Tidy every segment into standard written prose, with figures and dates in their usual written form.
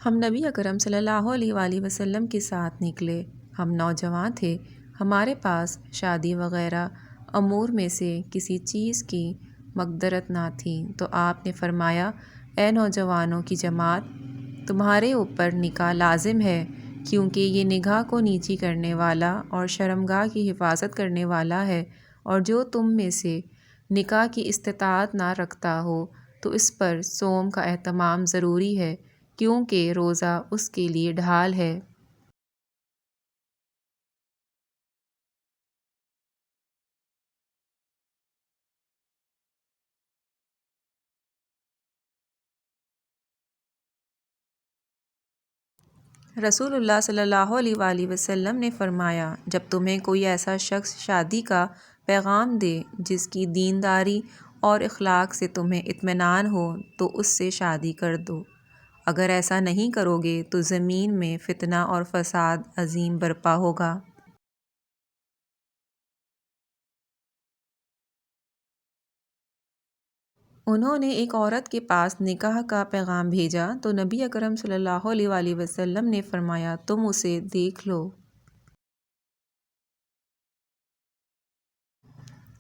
ہم نبی اکرم صلی اللہ علیہ وآلہ وسلم کے ساتھ نکلے۔ ہم نوجوان تھے، ہمارے پاس شادی وغیرہ امور میں سے کسی چیز کی مقدرت نہ تھی، تو آپ نے فرمایا، اے نوجوانوں کی جماعت، تمہارے اوپر نکاح لازم ہے، کیونکہ یہ نگاہ کو نیچی کرنے والا اور شرمگاہ کی حفاظت کرنے والا ہے، اور جو تم میں سے نکاح کی استطاعت نہ رکھتا ہو تو اس پر صوم کا اہتمام ضروری ہے، کیونکہ روزہ اس کے لیے ڈھال ہے۔ رسول اللہ صلی اللہ علیہ وآلہ وسلم نے فرمایا، جب تمہیں کوئی ایسا شخص شادی کا پیغام دے جس کی دینداری اور اخلاق سے تمہیں اطمینان ہو تو اس سے شادی کر دو۔ اگر ایسا نہیں کرو گے تو زمین میں فتنہ اور فساد عظیم برپا ہوگا۔ انہوں نے ایک عورت کے پاس نکاح کا پیغام بھیجا تو نبی اکرم صلی اللہ علیہ وآلہ وسلم نے فرمایا، تم اسے دیکھ لو۔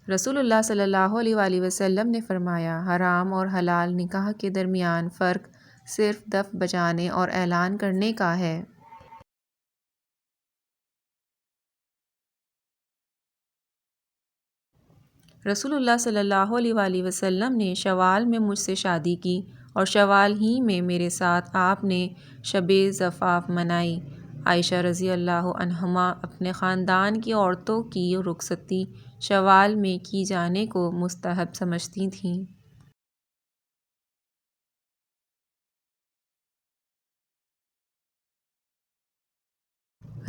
رسول اللہ صلی اللہ علیہ وآلہ وسلم نے فرمایا، حرام اور حلال نکاح کے درمیان فرق صرف دف بجانے اور اعلان کرنے کا ہے۔ رسول اللہ صلی اللہ علیہ وآلہ وسلم نے شوال میں مجھ سے شادی کی، اور شوال ہی میں میرے ساتھ آپ نے شب زفاف منائی۔ عائشہ رضی اللہ عنہما اپنے خاندان کی عورتوں کی رخصتی شوال میں کی جانے کو مستحب سمجھتی تھیں۔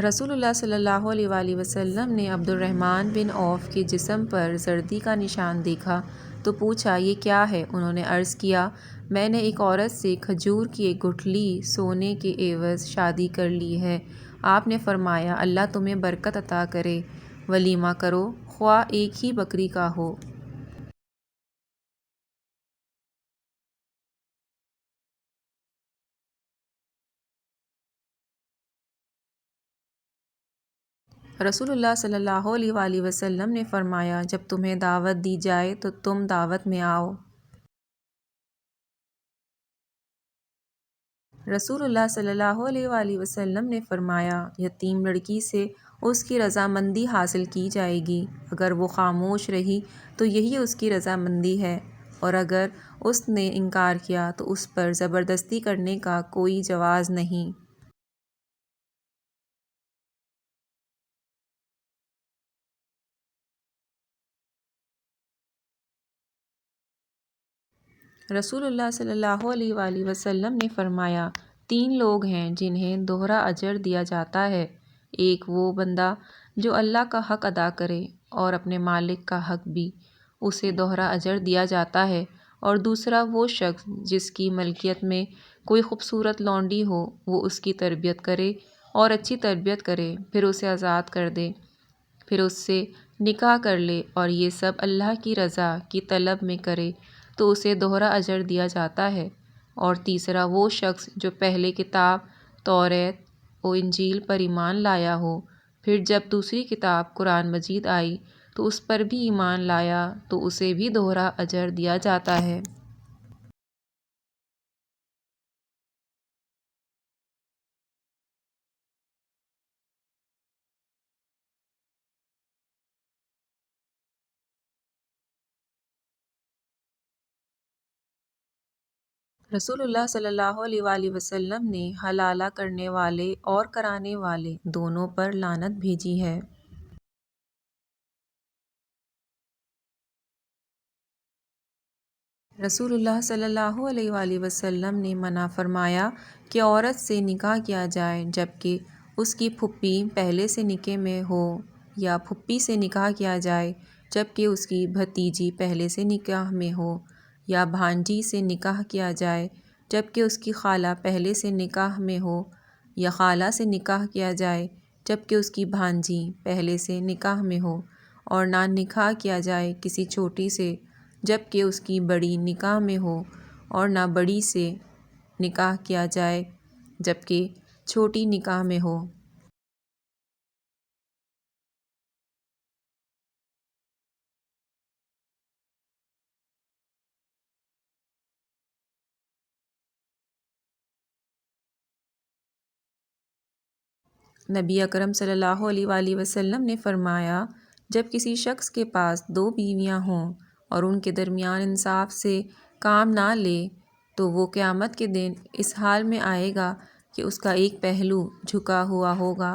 رسول اللہ صلی اللہ علیہ وآلہ وسلم نے عبد الرحمن بن عوف کے جسم پر زردی کا نشان دیکھا تو پوچھا، یہ کیا ہے؟ انہوں نے عرض کیا، میں نے ایک عورت سے کھجور کی ایک گٹھلی سونے کے عوض شادی کر لی ہے۔ آپ نے فرمایا، اللہ تمہیں برکت عطا کرے، ولیمہ کرو، خواہ ایک ہی بکری کا ہو۔ رسول اللہ صلی اللہ علیہ وآلہ وسلم نے فرمایا، جب تمہیں دعوت دی جائے تو تم دعوت میں آؤ۔ رسول اللہ صلی اللہ علیہ وآلہ وسلم نے فرمایا، یتیم لڑکی سے اس کی رضامندی حاصل کی جائے گی، اگر وہ خاموش رہی تو یہی اس کی رضامندی ہے، اور اگر اس نے انکار کیا تو اس پر زبردستی کرنے کا کوئی جواز نہیں۔ رسول اللہ صلی اللہ علیہ وآلہ وسلم نے فرمایا، تین لوگ ہیں جنہیں دوہرا اجر دیا جاتا ہے، ایک وہ بندہ جو اللہ کا حق ادا کرے اور اپنے مالک کا حق بھی، اسے دوہرا اجر دیا جاتا ہے، اور دوسرا وہ شخص جس کی ملکیت میں کوئی خوبصورت لونڈی ہو، وہ اس کی تربیت کرے اور اچھی تربیت کرے، پھر اسے آزاد کر دے، پھر اس سے نکاح کر لے، اور یہ سب اللہ کی رضا کی طلب میں کرے تو اسے دوہرا اجر دیا جاتا ہے، اور تیسرا وہ شخص جو پہلے کتاب توریت و انجیل پر ایمان لایا ہو، پھر جب دوسری کتاب قرآن مجید آئی تو اس پر بھی ایمان لایا تو اسے بھی دوہرا اجر دیا جاتا ہے۔ رسول اللہ صلی اللہ علیہ وآلہ وسلم نے حلالہ کرنے والے اور کرانے والے دونوں پر لعنت بھیجی ہے۔ رسول اللہ صلی اللہ علیہ وآلہ وسلم نے منع فرمایا کہ عورت سے نکاح کیا جائے جبکہ اس کی پھوپھی پہلے سے نکاح میں ہو، یا پھوپھی سے نکاح کیا جائے جبکہ اس کی بھتیجی پہلے سے نکاح میں ہو، یا بھانجی سے نکاح کیا جائے جبکہ اس کی خالہ پہلے سے نکاح میں ہو، یا خالہ سے نکاح کیا جائے جبکہ اس کی بھانجی پہلے سے نکاح میں ہو، اور نہ نکاح کیا جائے کسی چھوٹی سے جبکہ اس کی بڑی نکاح میں ہو، اور نہ بڑی سے نکاح کیا جائے جبکہ چھوٹی نکاح میں ہو۔ نبی اکرم صلی اللہ علیہ وآلہ وسلم نے فرمایا، جب کسی شخص کے پاس 2 بیویاں ہوں اور ان کے درمیان انصاف سے کام نہ لے تو وہ قیامت کے دن اس حال میں آئے گا کہ اس کا ایک پہلو جھکا ہوا ہوگا۔